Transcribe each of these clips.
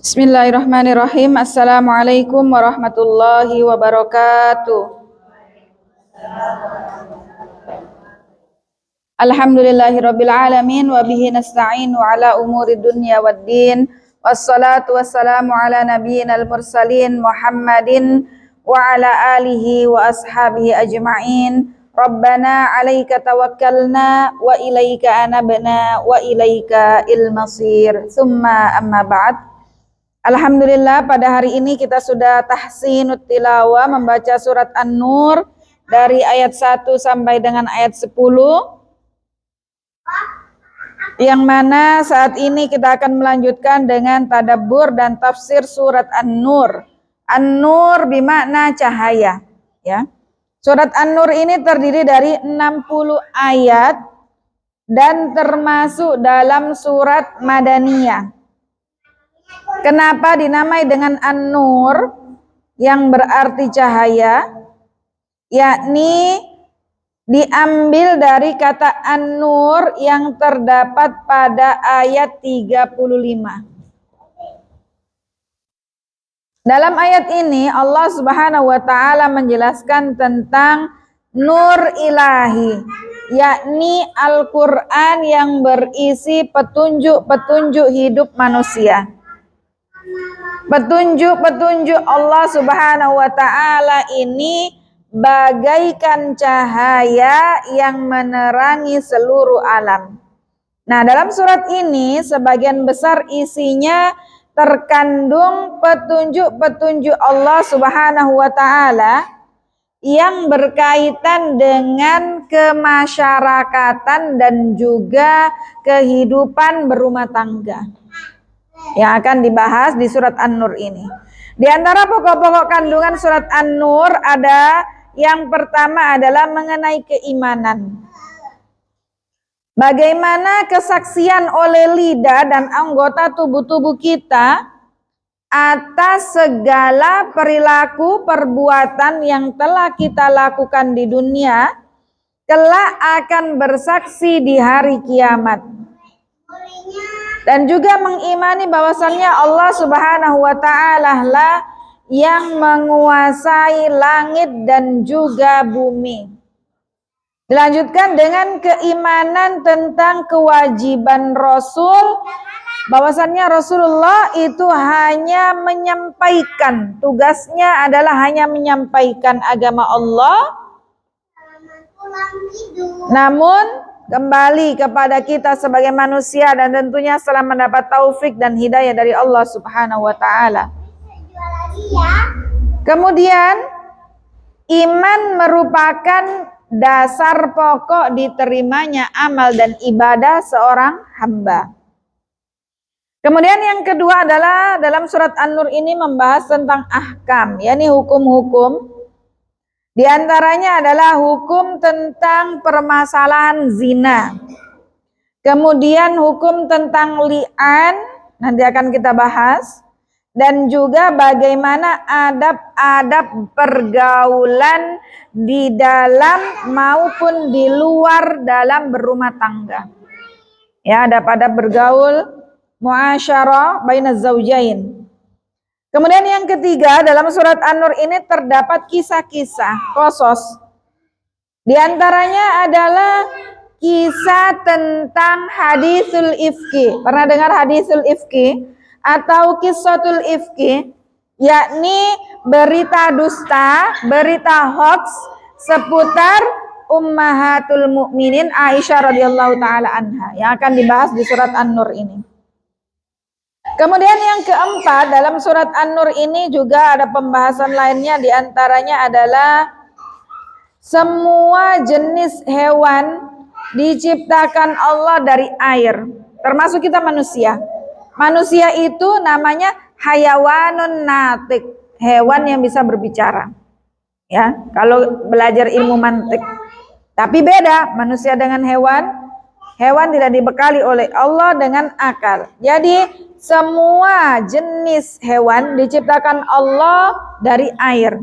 Bismillahirrahmanirrahim. Assalamualaikum warahmatullahi wabarakatuh. Alhamdulillahirabbil alamin wa bihi nasta'inu ala umuri dunya waddin. Wassalatu wassalamu ala nabiyyinal mursalin Muhammadin wa ala alihi wa ashabihi ajma'in. Rabbana 'alaika tawakkalna wa ilaika anabna wa ilaika il-masir. Tsumma amma ba'd. Alhamdulillah pada hari ini kita sudah tahsinut tilawah membaca surat An-Nur dari ayat 1 sampai dengan ayat 10, yang mana saat ini kita akan melanjutkan dengan tadabbur dan tafsir surat An-Nur. An-Nur bermakna cahaya, ya. Surat An-Nur ini terdiri dari 60 ayat dan termasuk dalam surat Madaniyah. Kenapa dinamai dengan An-Nur yang berarti cahaya? Yakni diambil dari kata An-Nur yang terdapat pada ayat 35. Dalam ayat ini Allah Subhanahu wa taala menjelaskan tentang nur ilahi, yakni Al-Qur'an yang berisi petunjuk-petunjuk hidup manusia. Petunjuk-petunjuk Allah Subhanahu wa taala ini bagaikan cahaya yang menerangi seluruh alam. Nah, dalam surat ini sebagian besar isinya terkandung petunjuk-petunjuk Allah Subhanahu wa taala yang berkaitan dengan kemasyarakatan dan juga kehidupan berumah tangga, yang akan dibahas di surat An-Nur ini. Di antara pokok-pokok kandungan surat An-Nur ada yang pertama adalah mengenai keimanan. Bagaimana kesaksian oleh lidah dan anggota tubuh-tubuh kita atas segala perilaku perbuatan yang telah kita lakukan di dunia kelak akan bersaksi di hari kiamat. Dan juga mengimani bahwasannya Allah Subhanahu wa taala lah yang menguasai langit dan juga bumi. Dilanjutkan dengan keimanan tentang kewajiban Rasul, bahwasannya Rasulullah itu hanya menyampaikan, tugasnya adalah hanya menyampaikan agama Allah. Namun kembali kepada kita sebagai manusia dan tentunya setelah mendapat taufik dan hidayah dari Allah Subhanahu wa taala. Kemudian iman merupakan dasar pokok diterimanya amal dan ibadah seorang hamba. Kemudian yang kedua adalah dalam surat An-Nur ini membahas tentang ahkam, yakni hukum-hukum. Di antaranya adalah hukum tentang permasalahan zina. Kemudian hukum tentang li'an, nanti akan kita bahas. Dan juga bagaimana adab-adab pergaulan di dalam maupun di luar dalam berumah tangga. Ya, adab-adab bergaul, muasyarah bainaz zaujain. Kemudian yang ketiga, dalam surat An-Nur ini terdapat kisah-kisah, qasas. Di antaranya adalah kisah tentang hadisul ifki. Pernah dengar hadisul ifki atau kissatul ifki? Yakni berita dusta, berita hoax seputar ummahatul mukminin Aisyah radhiyallahu taala anha, yang akan dibahas di surat An-Nur ini. Kemudian yang keempat, dalam surat An-Nur ini juga ada pembahasan lainnya, di antaranya adalah semua jenis hewan diciptakan Allah dari air, termasuk kita manusia. Manusia itu namanya hayawanun natik, hewan yang bisa berbicara. Ya, kalau belajar ilmu mantik. Tapi beda manusia dengan hewan. Hewan tidak dibekali oleh Allah dengan akal. Jadi semua jenis hewan diciptakan Allah dari air.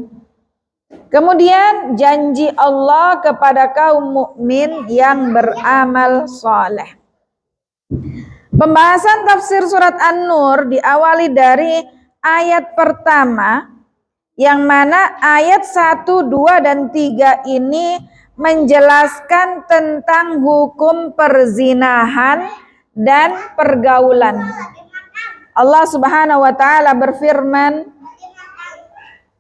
Kemudian janji Allah kepada kaum mukmin yang beramal soleh. Pembahasan tafsir surat An-Nur diawali dari ayat pertama, yang mana ayat 1, 2, dan 3 ini menjelaskan tentang hukum perzinahan dan pergaulan. Allah Subhanahu wa taala berfirman,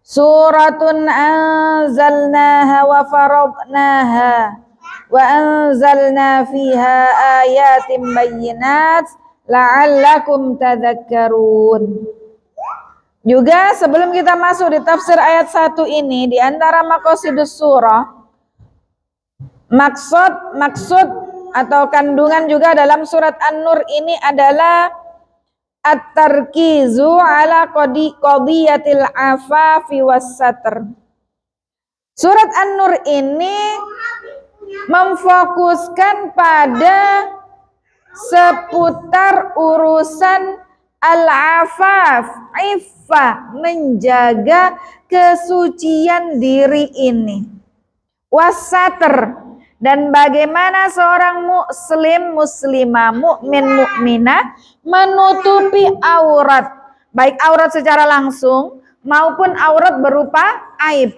Suratun anzalnaha wa faradnaha wa anzalna fiha ayatin bayyinat la'allakum tadhakkarun. Juga sebelum kita masuk di tafsir ayat 1 ini, di antara maqasidus surah, maksud atau kandungan juga dalam surat An-Nur ini adalah at-tarkizu ala qadiyatil afafi was satr. Surat An-Nur ini memfokuskan pada seputar urusan al-afaf, iffah, menjaga kesucian diri ini. Was-satr, dan bagaimana seorang muslim, muslimah, mukmin, mukminah menutupi aurat, baik aurat secara langsung maupun aurat berupa aib,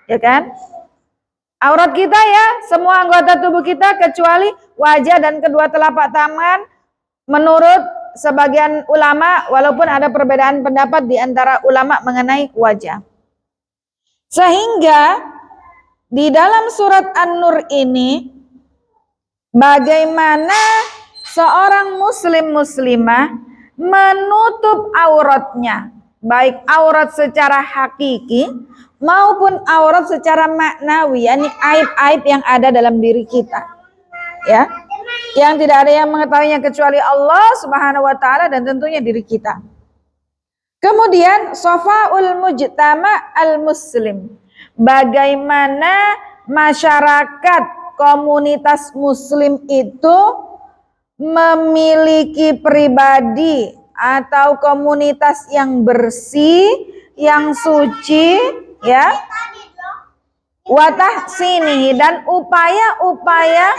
ya kan? Aurat kita ya, semua anggota tubuh kita kecuali wajah dan kedua telapak tangan menurut sebagian ulama, walaupun ada perbedaan pendapat di antara ulama mengenai wajah. Sehingga di dalam surat An-Nur ini, bagaimana seorang muslim muslimah menutup auratnya, baik aurat secara hakiki maupun aurat secara maknawi, yakni aib-aib yang ada dalam diri kita, ya, yang tidak ada yang mengetahuinya kecuali Allah Subhanahu wa taala dan tentunya diri kita. Kemudian safaul mujtama al-muslim, bagaimana masyarakat komunitas muslim itu memiliki pribadi atau komunitas yang bersih, yang suci, ya, watah sini, dan upaya-upaya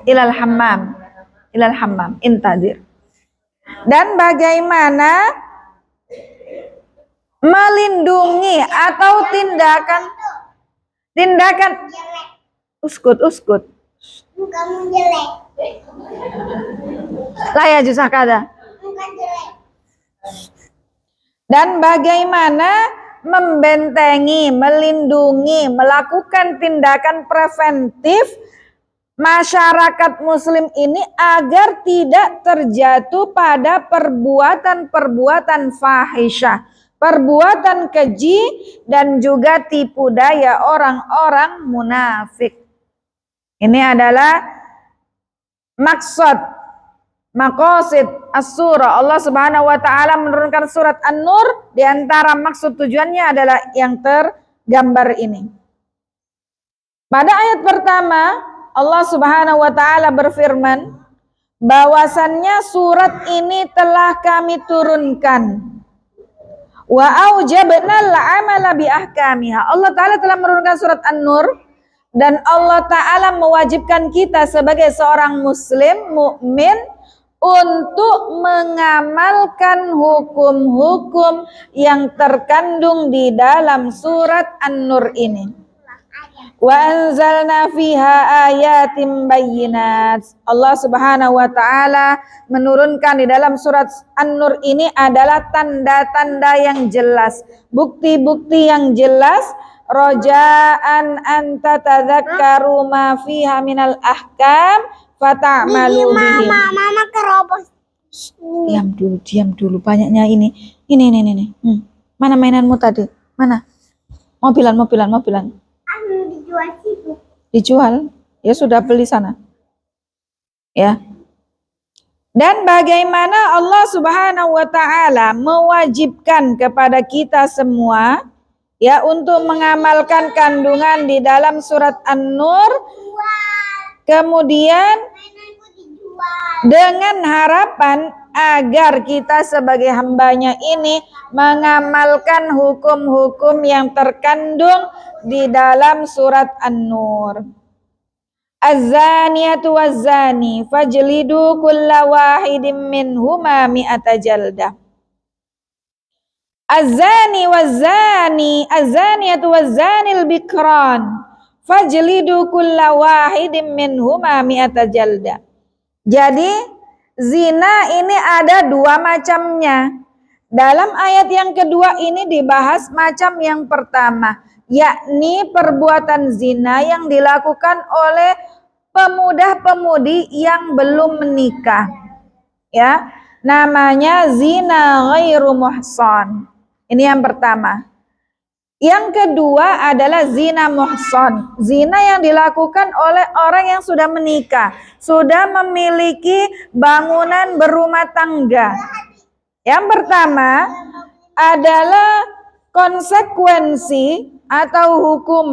ilal hammam intadir, dan bagaimana melindungi atau tindakan uskut kamu jelek lah ya jusakada. Dan bagaimana membentengi, melindungi, melakukan tindakan preventif masyarakat muslim ini agar tidak terjatuh pada perbuatan-perbuatan fahisyah, perbuatan keji, dan juga tipu daya orang-orang munafik. Ini adalah maqasid as-surah. Allah Subhanahu wa taala menurunkan surat An-Nur, di antara maksud tujuannya adalah yang tergambar ini. Pada ayat pertama, Allah Subhanahu wa taala berfirman bahwasannya surat ini telah kami turunkan. Wa aujabna al-amala bi ahkamiha. Allah taala telah menurunkan surat An-Nur, dan Allah taala mewajibkan kita sebagai seorang muslim mukmin untuk mengamalkan hukum-hukum yang terkandung di dalam surat An-Nur ini. Wa anzalna fiha ayatin bayyinat. Allah Subhanahu wa taala menurunkan di dalam surat An-Nur ini adalah tanda-tanda yang jelas, bukti-bukti yang jelas, roja'an anta tadzakkaru ma fiha minal ahkam fata'malu bihi. Mama kerobos. Diam dulu, banyaknya ini. Mana mainanmu tadi? Mana? Mobilan. Dijual situ. Dijual? Ya sudah, beli sana. Ya. Dan bagaimana Allah Subhanahu wa taala mewajibkan kepada kita semua ya untuk mengamalkan kandungan di dalam surat An-Nur. Kemudian dengan harapan agar kita sebagai hambanya ini mengamalkan hukum-hukum yang terkandung di dalam surat An-Nur. Az-zaniyatu waz-zani fajlidu kulla wahidin minhuma mi'ata jaldah. Az-zani waz-zani az-zaniyatu waz-zanil bikran fajlidu kulla wahidin minhuma mi'ata jaldah. Jadi zina ini ada dua macamnya. Dalam ayat yang kedua ini dibahas macam yang pertama, yakni perbuatan zina yang dilakukan oleh pemuda-pemudi yang belum menikah. Ya, namanya zina ghairu muhsan. Ini yang pertama. Yang kedua adalah zina muhsan, zina yang dilakukan oleh orang yang sudah menikah, sudah memiliki bangunan berumah tangga. Yang pertama adalah konsekuensi atau hukum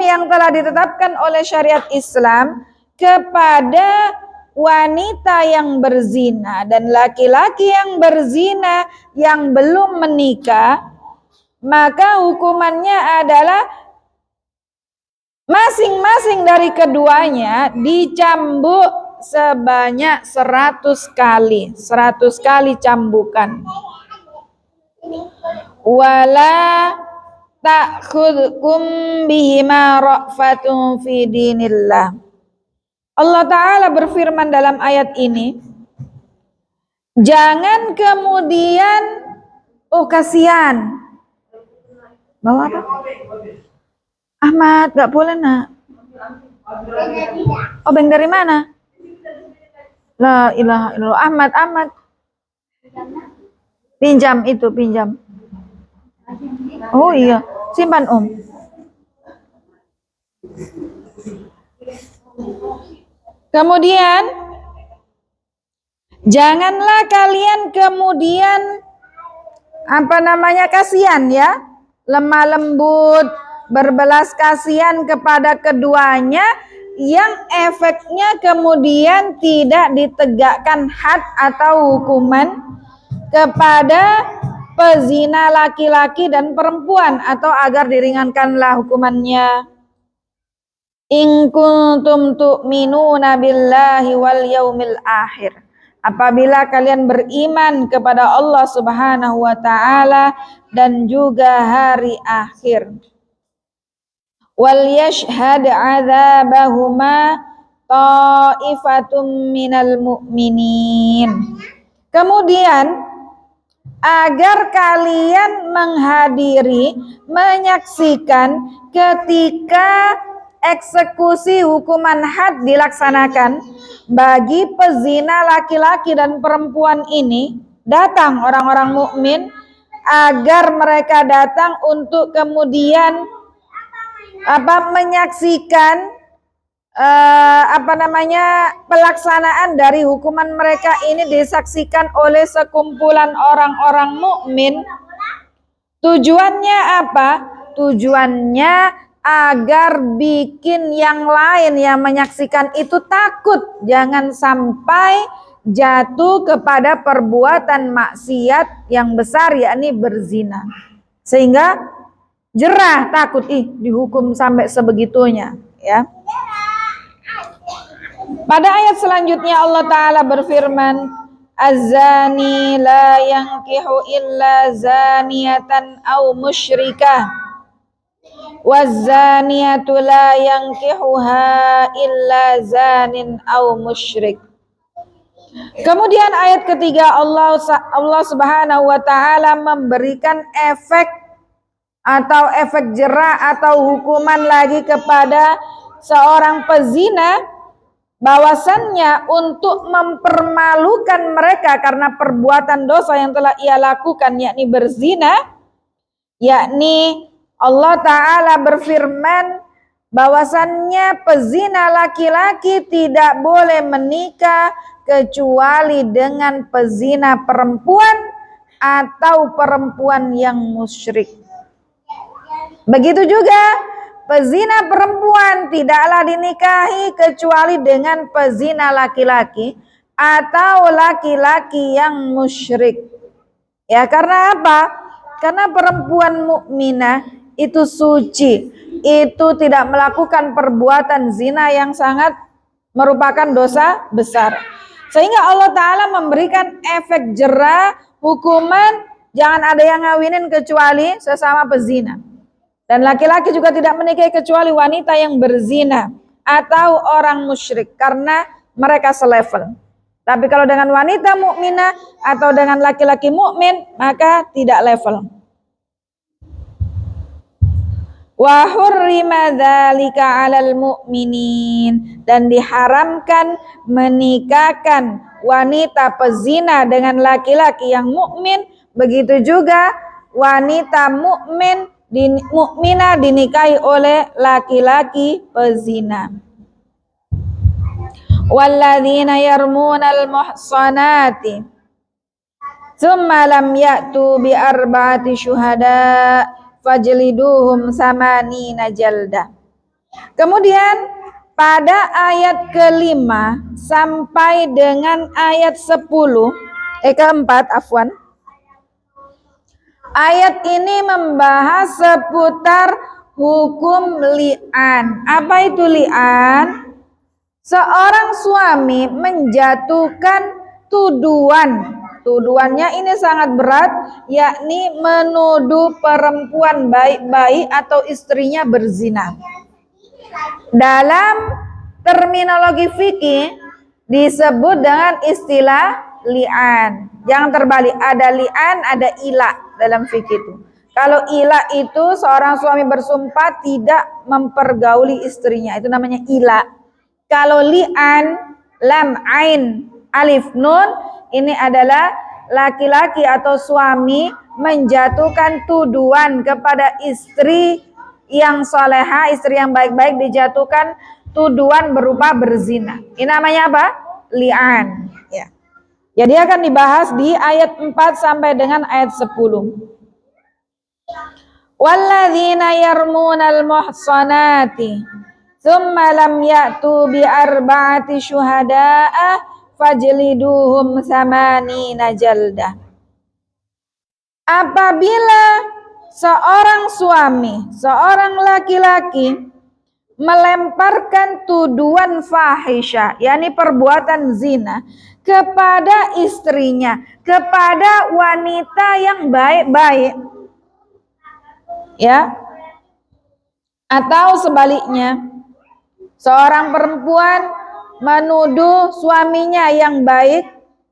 yang telah ditetapkan oleh syariat Islam kepada wanita yang berzina dan laki-laki yang berzina yang belum menikah, maka hukumannya adalah masing-masing dari keduanya dicambuk sebanyak 100 kali. 100 kali cambukan. Wala ta'khudhukum bihima ra'fatun fi dinillah. Allah Ta'ala berfirman dalam ayat ini, jangan kemudian, kasihan. Bawa apa? Ahmad, gak boleh nak. Obeng dari mana? La ilaha illallah. Ahmad. Pinjam. Oh iya, simpan Om. Kemudian, janganlah kalian kemudian kasihan ya, lemah lembut, berbelas kasihan kepada keduanya yang efeknya kemudian tidak ditegakkan had atau hukuman kepada pezina laki-laki dan perempuan, atau agar diringankanlah hukumannya. In kuntum tu'minuna billahi wal yaumil akhir. Apabila kalian beriman kepada Allah Subhanahu wa taala dan juga hari akhir. Wal yashhad 'adzabahuma ta'ifatum minal mu'minin. Kemudian agar kalian menghadiri, menyaksikan ketika eksekusi hukuman had dilaksanakan bagi pezina laki-laki dan perempuan ini, datang orang-orang mukmin agar mereka datang untuk kemudian menyaksikan pelaksanaan dari hukuman mereka ini disaksikan oleh sekumpulan orang-orang mukmin. Tujuannya apa? Tujuannya agar bikin yang lain yang menyaksikan itu takut, jangan sampai jatuh kepada perbuatan maksiat yang besar, yakni berzina, sehingga jerah, takut dihukum sampai sebegitunya ya. Pada ayat selanjutnya Allah Ta'ala berfirman, Az-zani la yankihu illa zaniyatan aw musyrikah waz-zaniyatu la yankihuha illa zanin aw musyrik. Kemudian ayat ketiga Allah Subhanahu wa taala memberikan efek jerah atau hukuman lagi kepada seorang pezina, bahwasannya untuk mempermalukan mereka karena perbuatan dosa yang telah ia lakukan, yakni berzina, yakni Allah Ta'ala berfirman bahwasannya pezina laki-laki tidak boleh menikah kecuali dengan pezina perempuan atau perempuan yang musyrik. Begitu juga pezina perempuan tidaklah dinikahi kecuali dengan pezina laki-laki atau laki-laki yang musyrik. Ya, karena apa? Karena perempuan mukminah itu suci, itu tidak melakukan perbuatan zina yang sangat merupakan dosa besar. Sehingga Allah Ta'ala memberikan efek jera, hukuman, jangan ada yang ngawinin kecuali sesama pezina. Dan laki-laki juga tidak menikahi kecuali wanita yang berzina atau orang musyrik, karena mereka selevel. Tapi kalau dengan wanita mukminah atau dengan laki-laki mukmin, maka tidak level. Wa hurrima dzalika 'alal mu'minin, dan diharamkan menikahkan wanita pezina dengan laki-laki yang mukmin, begitu juga wanita mukminah dinikahi oleh laki-laki pezina. Walladzina yarmunal muhsanati tsumma lam ya'tu bi arba'ati syuhada fajliduhum samanina jalda. Kemudian pada ayat kelima sampai dengan ayat 10 keempat afwan, ayat ini membahas seputar hukum li'an. Apa itu li'an? Seorang suami menjatuhkan tuduhan. Tuduhannya ini sangat berat, yakni menuduh perempuan baik-baik atau istrinya berzina. Dalam terminologi fikih disebut dengan istilah li'an. Jangan terbalik, ada li'an, ada ila dalam fikih itu. Kalau ila itu seorang suami bersumpah tidak mempergauli istrinya, itu namanya ila. Kalau li'an, lam, ain, alif, nun, ini adalah laki-laki atau suami menjatuhkan tuduhan kepada istri yang soleha, istri yang baik-baik, dijatuhkan tuduhan berupa berzina. Ini namanya apa? Li'an. Ya. Jadi akan dibahas di ayat 4 sampai dengan ayat 10. Walladzina yarmunal muhsanati tsumma lam ya'tu bi arba'ati syuhada'a fajliduhum samanina jalda. Apabila seorang suami, seorang laki-laki melemparkan tuduhan fahisyah, yakni perbuatan zina, kepada istrinya, kepada wanita yang baik-baik, ya, atau sebaliknya, seorang perempuan menuduh suaminya yang baik,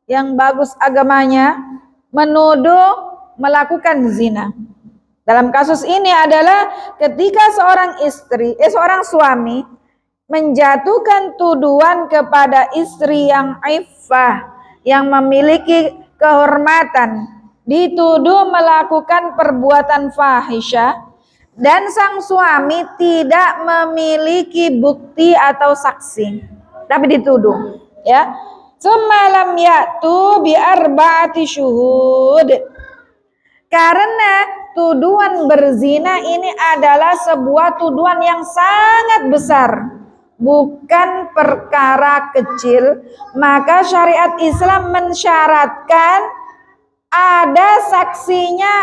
yang bagus agamanya, menuduh melakukan zina. Dalam kasus ini adalah ketika seorang suami menjatuhkan tuduhan kepada istri yang iffah, yang memiliki kehormatan, dituduh melakukan perbuatan fahisyah, dan sang suami tidak memiliki bukti atau saksi, tapi dituduh, ya. Semalam ya'tu bi arba'ati syuhud. Karena tuduhan berzina ini adalah sebuah tuduhan yang sangat besar, bukan perkara kecil, maka syariat Islam mensyaratkan ada saksinya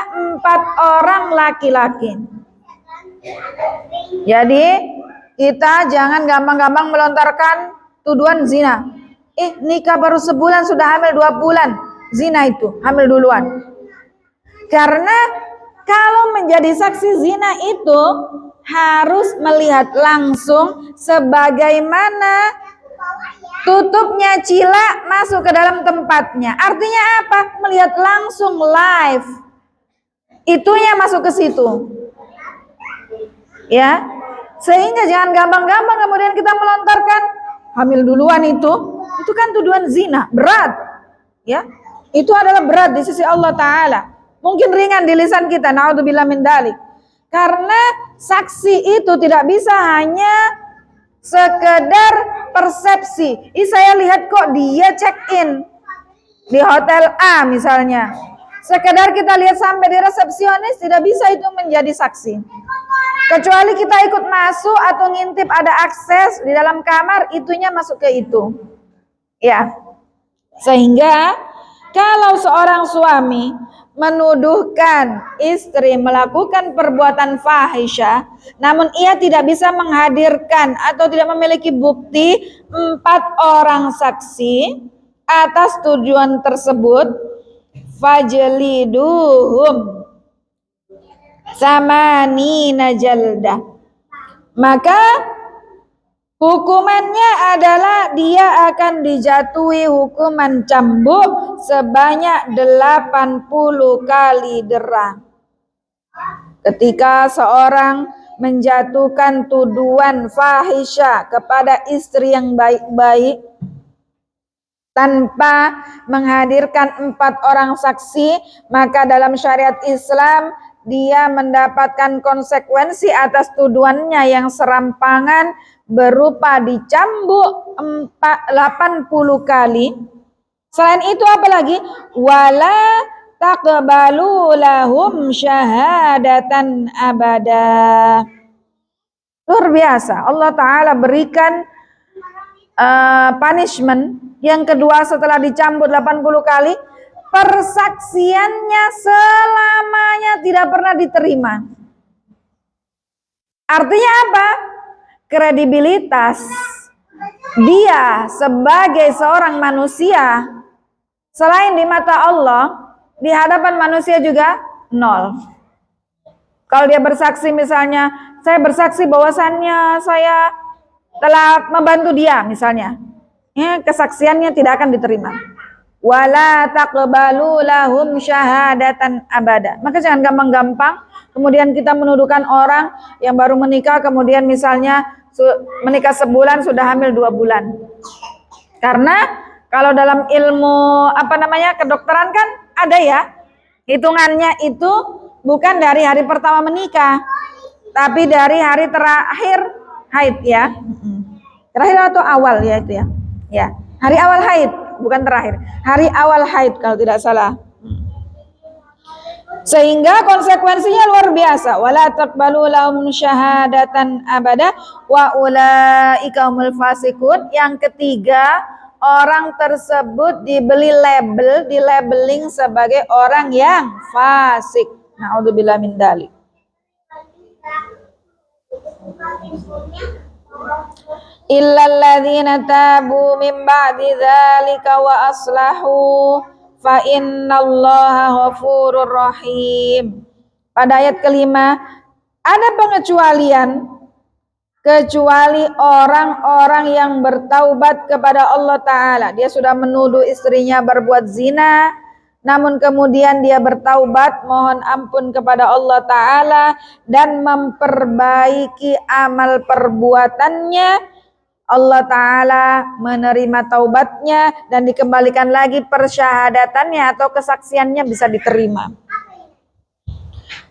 4 orang laki-laki. Jadi kita jangan gampang-gampang melontarkan tuduhan zina. Nikah baru sebulan sudah hamil 2 bulan. Zina itu, hamil duluan. Karena kalau menjadi saksi zina itu harus melihat langsung sebagaimana tutupnya cila masuk ke dalam tempatnya. Artinya apa? Melihat langsung live. Itunya masuk ke situ. Ya. Sehingga jangan gampang-gampang kemudian kita melontarkan hamil duluan itu kan tuduhan zina, berat. Ya. Itu adalah berat di sisi Allah Ta'ala. Mungkin ringan di lisan kita, naudzubillah min dzalik. Karena saksi itu tidak bisa hanya sekedar persepsi. Saya lihat kok dia check in di hotel A misalnya. Sekedar kita lihat sampai di resepsionis, tidak bisa itu menjadi saksi. Kecuali kita ikut masuk atau ngintip ada akses di dalam kamar, itunya masuk ke itu. Ya. Sehingga kalau seorang suami menuduhkan istri melakukan perbuatan fahisyah, namun ia tidak bisa menghadirkan atau tidak memiliki bukti 4 orang saksi atas tujuan tersebut, fajliduhum samanina jaldah, maka hukumannya adalah dia akan dijatuhi hukuman cambuk sebanyak 80 kali dera. Ketika seorang menjatuhkan tuduhan fahisyah kepada istri yang baik-baik tanpa menghadirkan 4 orang saksi, maka dalam syariat Islam dia mendapatkan konsekuensi atas tuduhannya yang serampangan berupa dicambuk 80 kali. Selain itu apalagi? Wala taqbalu lahum syahadatan abada. Luar biasa. Allah Ta'ala berikan punishment yang kedua setelah dicambuk 80 kali, persaksiannya selamanya tidak pernah diterima. Artinya apa? Kredibilitas dia sebagai seorang manusia selain di mata Allah, di hadapan manusia juga nol. Kalau dia bersaksi misalnya, saya bersaksi bahwasannya saya telah membantu dia misalnya, kesaksiannya tidak akan diterima. Wala taqbalu lahum syahadatan abada. Maka jangan gampang-gampang kemudian kita menuduhkan orang yang baru menikah, kemudian misalnya menikah sebulan sudah hamil 2 bulan. Karena kalau dalam ilmu kedokteran kan ada ya, hitungannya itu bukan dari hari pertama menikah, tapi dari hari terakhir haid ya. Terakhir atau awal ya itu ya. Ya, hari awal haid, bukan terakhir. Hari awal haid kalau tidak salah. Sehingga konsekuensinya luar biasa. Wala taqbalu lahum syahadatan abada wa ulaika humul fasiqun. Yang ketiga, orang tersebut dilabeling sebagai orang yang fasik. Na'udzubillah min dzalik. Illal ladzina tabu min ba'di dzalika wa aslahu fa innallaha ghafurur rahim. Pada ayat kelima ada pengecualian, kecuali orang-orang yang bertaubat kepada Allah Ta'ala. Dia sudah menuduh istrinya berbuat zina, namun kemudian dia bertaubat, mohon ampun kepada Allah Ta'ala dan memperbaiki amal perbuatannya. Allah Ta'ala menerima taubatnya dan dikembalikan lagi persyahadatannya atau kesaksiannya bisa diterima.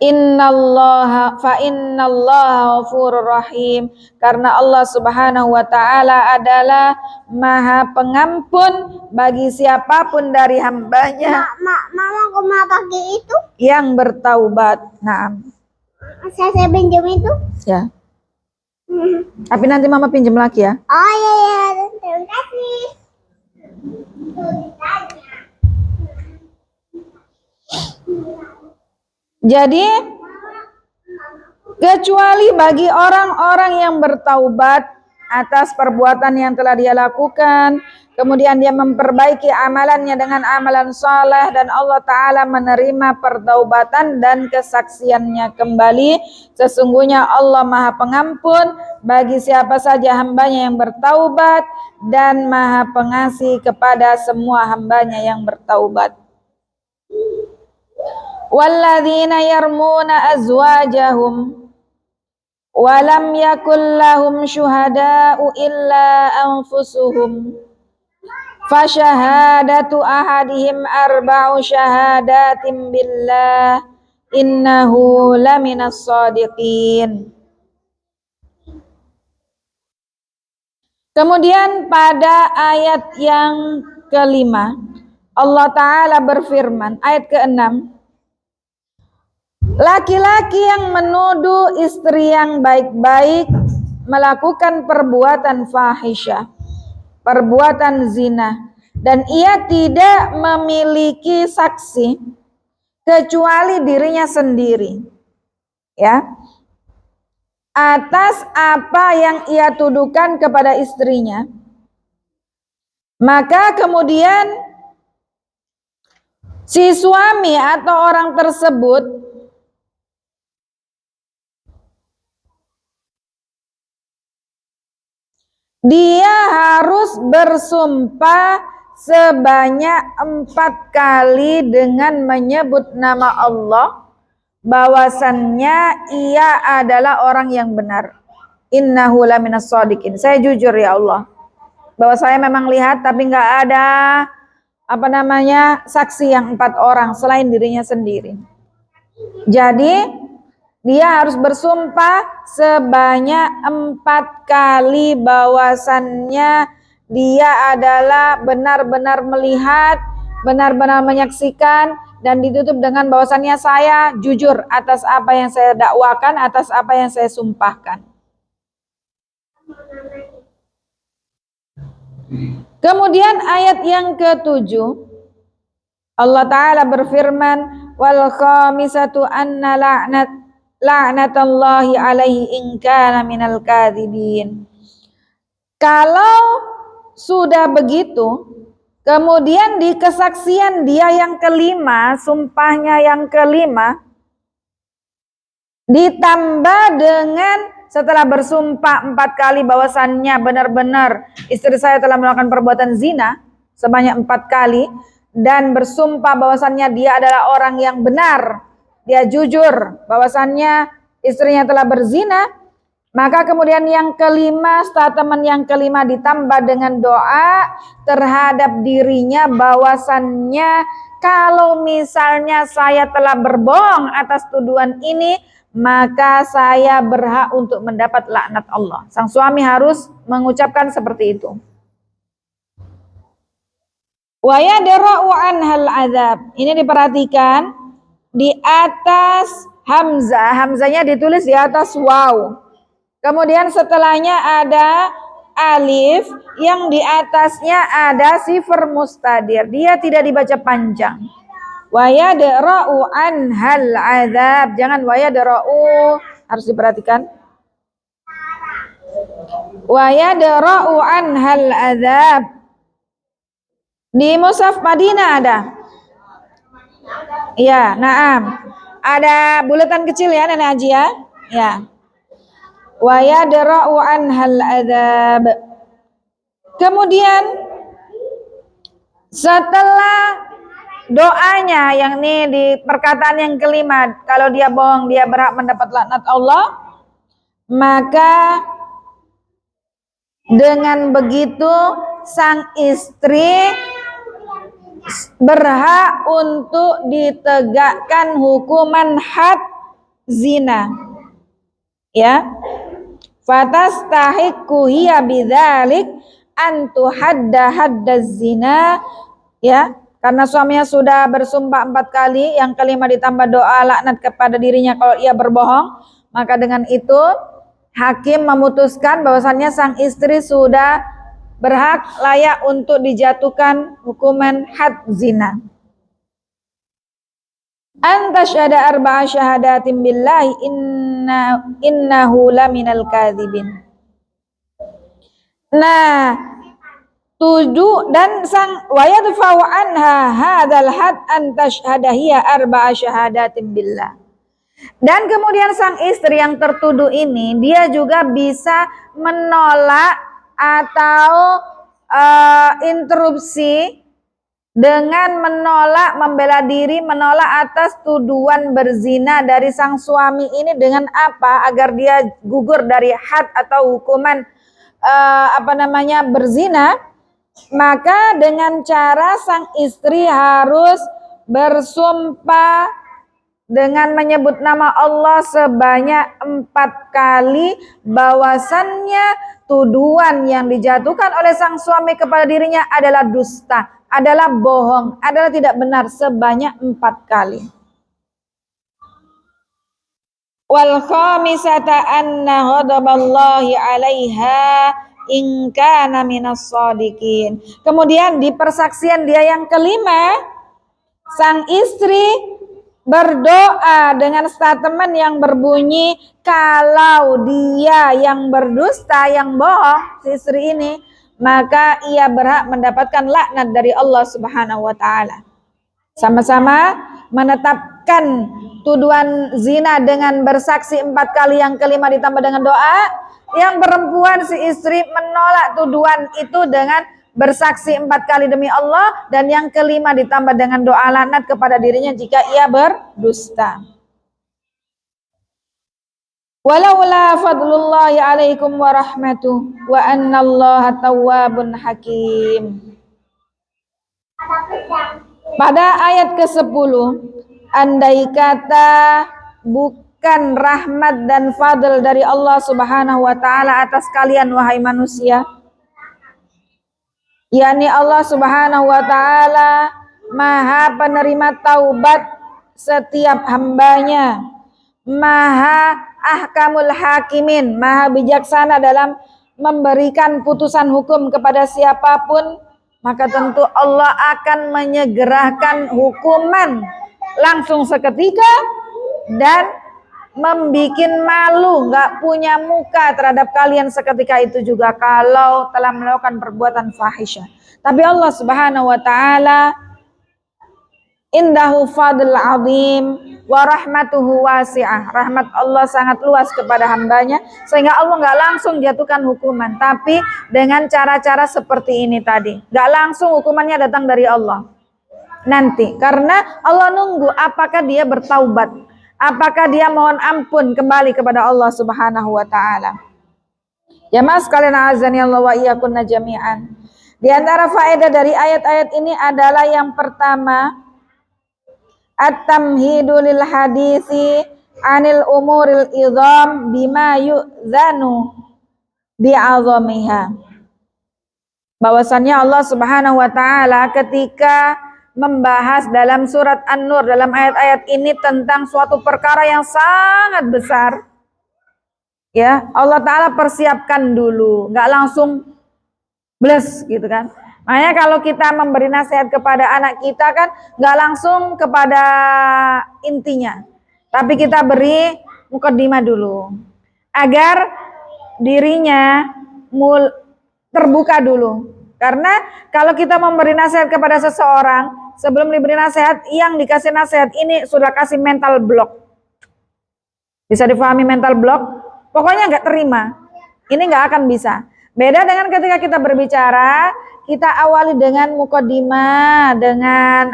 Innallaha ghafurur rahim, karena Allah Subhanahu wa Ta'ala adalah Maha Pengampun bagi siapapun dari hambanya. Mama kok mau pakai itu? Yang bertaubat. Nah, saya pinjam itu? Ya. Tapi nanti mama pinjam lagi ya. Oh iya, terima kasih. Jadi kecuali bagi orang-orang yang bertaubat atas perbuatan yang telah dia lakukan, kemudian dia memperbaiki amalannya dengan amalan saleh dan Allah Ta'ala menerima pertaubatan dan kesaksiannya kembali. Sesungguhnya Allah Maha Pengampun bagi siapa saja hambanya yang bertaubat dan Maha Pengasih kepada semua hambanya yang bertaubat. Walladzina yarmuna azwajahum walam yakul lahum syuhada'u illa anfusuhum fasyahadatu ahadihim arba'u syahadatin billah innahu laminas shadiqin. Kemudian pada ayat yang kelima Allah Ta'ala berfirman, ayat ke-6, laki-laki yang menuduh istri yang baik-baik melakukan perbuatan fahisyah, perbuatan zina, dan ia tidak memiliki saksi, kecuali dirinya sendiri, ya, atas apa yang ia tuduhkan kepada istrinya. Maka kemudian si suami atau orang tersebut dia harus bersumpah sebanyak 4 kali dengan menyebut nama Allah bahwasannya ia adalah orang yang benar. Innahu laminas shadiqin. Saya jujur ya Allah, bahwa saya memang lihat tapi nggak ada saksi yang 4 orang selain dirinya sendiri. Jadi dia harus bersumpah sebanyak 4 kali bahwasannya dia adalah benar-benar melihat, benar-benar menyaksikan, dan ditutup dengan bahwasannya saya jujur atas apa yang saya dakwakan, atas apa yang saya sumpahkan. Kemudian ayat yang ke-7, Allah Ta'ala berfirman, wal khamisatu anna la'natallahi alaihi in kana minal kadhibin. Kalau sudah begitu, kemudian di kesaksian dia yang kelima, sumpahnya yang kelima, ditambah dengan setelah bersumpah 4 kali bahwasannya benar-benar istri saya telah melakukan perbuatan zina sebanyak 4 kali, dan bersumpah bahwasannya dia adalah orang yang benar, dia jujur bahwasannya istrinya telah berzina, maka kemudian yang kelima, statement yang kelima ditambah dengan doa terhadap dirinya bahwasannya kalau misalnya saya telah berbohong atas tuduhan ini, maka saya berhak untuk mendapat laknat Allah. Sang suami harus mengucapkan seperti itu. Wa yadra'u anhal adzab. Ini diperhatikan di atas hamzah, hamzahnya ditulis di atas waw. Kemudian setelahnya ada alif yang di atasnya ada sifar mustadir. Dia tidak dibaca panjang. Wa yadra'u anhal adzab. Jangan wa yadra'u, harus diperhatikan. Wa yadra'u anhal adzab. Di mushaf Madinah ada. Ya, naam. Ada bulatan kecil ya Nenek Haji ya. Ya. Wa yadra'u anhal adzab. Kemudian setelah doanya yang ini di perkataan yang kelima, kalau dia bohong dia berhak mendapat laknat Allah, maka dengan begitu sang istri berhak untuk ditegakkan hukuman had zina, ya. Fatastahiqu hiya bidzalik an tuhadda haddaz zina, ya. Karena suaminya sudah bersumpah 4 kali, yang kelima ditambah doa laknat kepada dirinya kalau ia berbohong, maka dengan itu hakim memutuskan bahwasannya sang istri sudah berhak layak untuk dijatuhkan hukuman had zina. Antasyhada arba'a syahadatin billahi innahu laminal kadzibin. Nah, 7 dan sang wa yadfa'u anha hadzal had an tashhada hiya arba'a syahadatin billah. Dan kemudian sang istri yang tertuduh ini dia juga bisa menolak atau interupsi dengan menolak, membela diri, menolak atas tuduhan berzina dari sang suami ini dengan apa? Agar dia gugur dari had atau hukuman berzina, maka dengan cara sang istri harus bersumpah dengan menyebut nama Allah sebanyak 4 kali bahwasannya tuduhan yang dijatuhkan oleh sang suami kepada dirinya adalah dusta, adalah bohong, adalah tidak benar sebanyak 4 kali. Wal khamisata anna ghadaballahi 'alaiha in kana minas shadiqin. Kemudian di persaksian dia yang kelima, sang istri berdoa dengan statement yang berbunyi kalau dia yang berdusta, yang bohong, si istri ini, maka ia berhak mendapatkan laknat dari Allah Subhanahu wa taala. Sama-sama menetapkan tuduhan zina dengan bersaksi 4 kali, yang kelima ditambah dengan doa. Yang perempuan si istri menolak tuduhan itu dengan bersaksi 4 kali demi Allah, dan yang kelima ditambah dengan doa laknat kepada dirinya jika ia berdusta. Walaula fadlullahi alaikum wa rahmatuh wa annallaha tawwabun hakim. Pada ayat ke-10, andai kata bukan rahmat dan fadl dari Allah Subhanahu wa taala atas kalian wahai manusia, yakni Allah Subhanahu wa taala Maha penerima taubat setiap hambanya, Maha ahkamul hakimin, Maha bijaksana dalam memberikan putusan hukum kepada siapapun, maka tentu Allah akan menyegerakan hukuman langsung seketika dan membikin malu, nggak punya muka terhadap kalian seketika itu juga kalau telah melakukan perbuatan fahisyah. Tapi Allah Subhanahu wa taala indahu fadl azim wa rahmatuhu wasi'ah. Rahmat Allah sangat luas kepada hambanya, sehingga Allah nggak langsung jatuhkan hukuman, tapi dengan cara-cara seperti ini tadi. Nggak langsung hukumannya datang dari Allah nanti, karena Allah nunggu apakah dia bertaubat, apakah dia mohon ampun kembali kepada Allah Subhanahu wa taala. Jamaah sekalian azani Allah wa iyyakunna jami'an. Di antara faedah dari ayat-ayat ini adalah yang pertama, at-tamhidu lil hadisi anil umuril idham bima yu'zanu bi'azamiha. Bahwasannya Allah Subhanahu wa taala ketika membahas dalam surat An-Nur, dalam ayat-ayat ini tentang suatu perkara yang sangat besar, ya Allah Ta'ala persiapkan dulu, nggak langsung bles gitu kan. Makanya kalau kita memberi nasihat kepada anak kita kan nggak langsung kepada intinya, tapi kita beri mukaddimah dulu agar dirinya terbuka dulu. Karena kalau kita memberi nasihat kepada seseorang, sebelum diberi nasihat, yang dikasih nasihat ini sudah kasih mental block. Bisa difahami mental block? Pokoknya nggak terima. Ini nggak akan bisa. Beda dengan ketika kita berbicara, kita awali dengan mukaddimah, dengan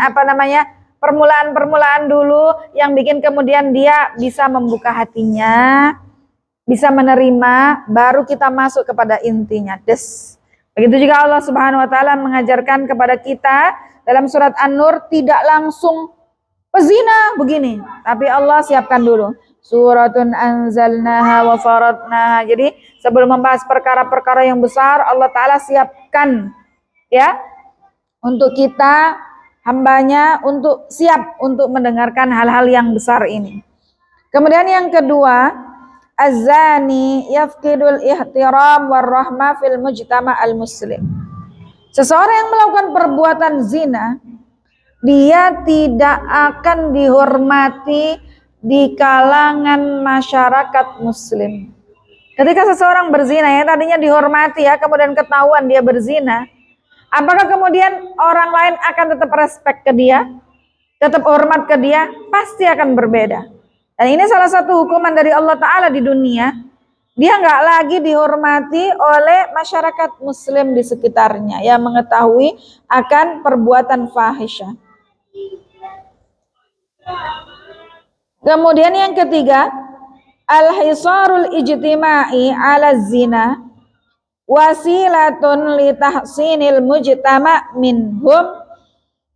permulaan-permulaan dulu yang bikin kemudian dia bisa membuka hatinya, bisa menerima, baru kita masuk kepada intinya. Begitu juga Allah Subhanahu wa taala mengajarkan kepada kita dalam surat An-Nur, tidak langsung pezina begini, tapi Allah siapkan dulu. Suratun anzalnaha wa faradnaha. Jadi sebelum membahas perkara-perkara yang besar, Allah Ta'ala siapkan ya untuk kita hambanya untuk siap untuk mendengarkan hal-hal yang besar ini. Kemudian yang kedua, az-zani yafqidul ihtiram war rahmah fil mujtama' al-muslim. Seseorang yang melakukan perbuatan zina, dia tidak akan dihormati di kalangan masyarakat muslim. Ketika seseorang berzina, ya tadinya dihormati ya, kemudian ketahuan dia berzina, apakah kemudian orang lain akan tetap respect ke dia, tetap hormat ke dia? Pasti akan berbeda. Dan ini salah satu hukuman dari Allah Ta'ala di dunia. Dia nggak lagi dihormati oleh masyarakat muslim di sekitarnya yang mengetahui akan perbuatan fahisyah. Kemudian yang ketiga, al-hisarul ijtima'i ala zina wasilatun li tahsinil mujtama' minhum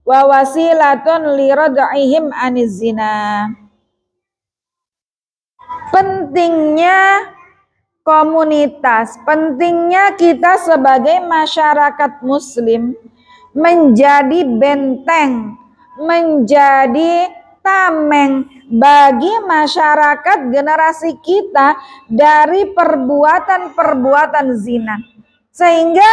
wa wasilatun li rad'ihim aniz zina. Pentingnya komunitas, pentingnya kita sebagai masyarakat muslim menjadi benteng, menjadi tameng bagi masyarakat generasi kita dari perbuatan-perbuatan zina. Sehingga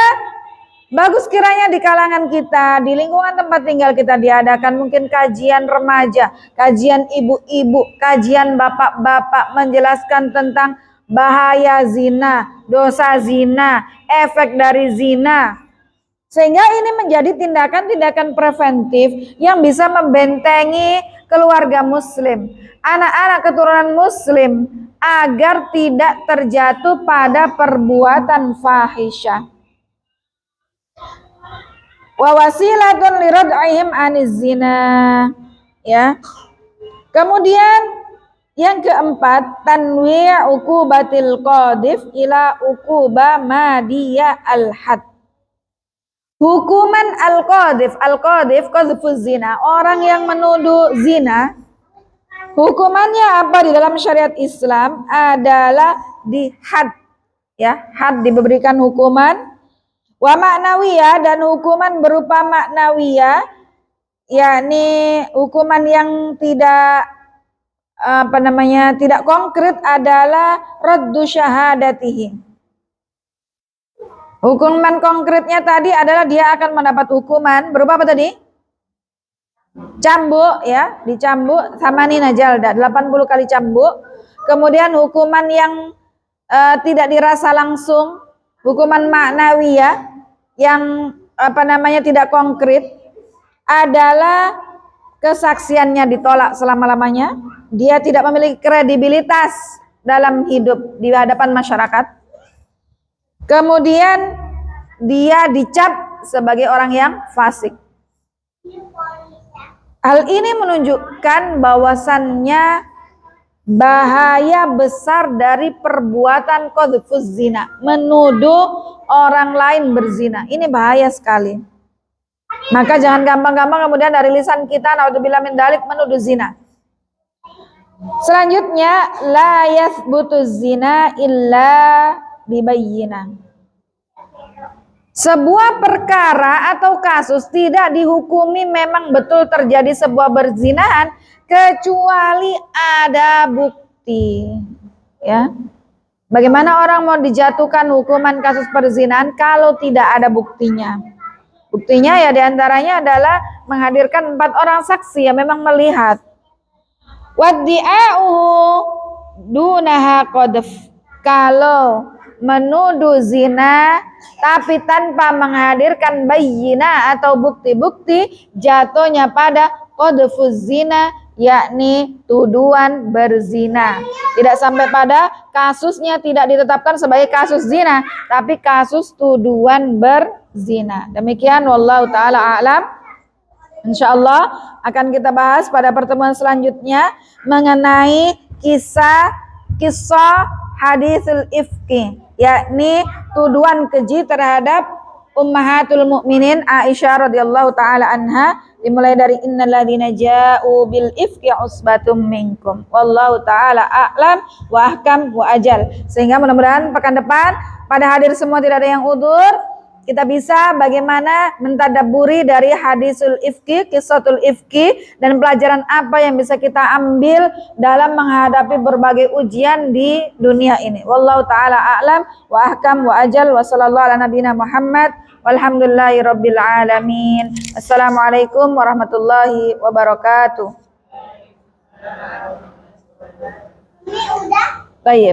Bagus kiranya di kalangan kita, di lingkungan tempat tinggal kita diadakan mungkin kajian remaja, kajian ibu-ibu, kajian bapak-bapak menjelaskan tentang bahaya zina, dosa zina, efek dari zina. Sehingga ini menjadi tindakan-tindakan preventif yang bisa membentengi keluarga muslim, anak-anak keturunan muslim agar tidak terjatuh pada perbuatan fahisyah. Wa wasilatun lirad'ihim aniz zina. Ya. Kemudian yang keempat, tanwi' uqubatil qadhif ila uquba madiyya al-had. Hukuman al-qadhif qadhfuz zina, orang yang menuduh zina, hukumannya apa di dalam syariat Islam adalah dihad. Ya, had diberikan hukuman. Wa maknawiyah, dan hukuman berupa maknawiyah, yakni hukuman yang tidak tidak konkret adalah raddu syahadatihi. Hukuman konkretnya tadi adalah dia akan mendapat hukuman berupa apa tadi? Cambuk, ya, dicambuk sama nina jalda 80 kali cambuk. Kemudian hukuman yang tidak dirasa langsung, hukuman maknawiyah yang tidak konkret adalah kesaksiannya ditolak selama-lamanya, dia tidak memiliki kredibilitas dalam hidup di hadapan masyarakat. Kemudian dia dicap sebagai orang yang fasik. Hal ini menunjukkan bahwasannya bahaya besar dari perbuatan qadhfuz zina, menuduh orang lain berzina. Ini bahaya sekali. Maka jangan gampang-gampang kemudian dari lisan kita naudzubillah min dzalik menuduh zina. Selanjutnya, la yathbutu zina illa bibayyinah. Sebuah perkara atau kasus tidak dihukumi memang betul terjadi sebuah perzinahan kecuali ada bukti. Ya. Bagaimana orang mau dijatuhkan hukuman kasus perzinahan kalau tidak ada buktinya? Buktinya ya diantaranya adalah menghadirkan 4 orang saksi yang memang melihat. Waddi'a'uhu dunaha qadhf. Kalau menuduh zina tapi tanpa menghadirkan bayyinah atau bukti-bukti, jatuhnya pada qadhfuz zina, yakni tuduhan berzina. Tidak sampai pada kasusnya tidak ditetapkan sebagai kasus zina, tapi kasus tuduhan berzina. Demikian wallahu taala a'lam. Insyaallah akan kita bahas pada pertemuan selanjutnya mengenai kisah hadisul ifki, yakni tuduhan keji terhadap ummahatul mukminin Aisyah radhiyallahu taala anha, dimulai dari innal ladzina ja'u bil ifki usbatum minkum wallahu taala a'lam wa ahkam wa ajal. Sehingga mudah-mudahan pekan depan pada hadir semua tidak ada yang udzur, kita bisa bagaimana mentadabburi dari hadisul ifki, kisatul ifki, dan pelajaran apa yang bisa kita ambil dalam menghadapi berbagai ujian di dunia ini. Wallahu taala a'lam wa ahkam wa ajal wa sallallahu ala nabiyina Muhammad walhamdulillahi rabbil alamin. Assalamualaikum warahmatullahi wabarakatuh. Ini udah. Baik.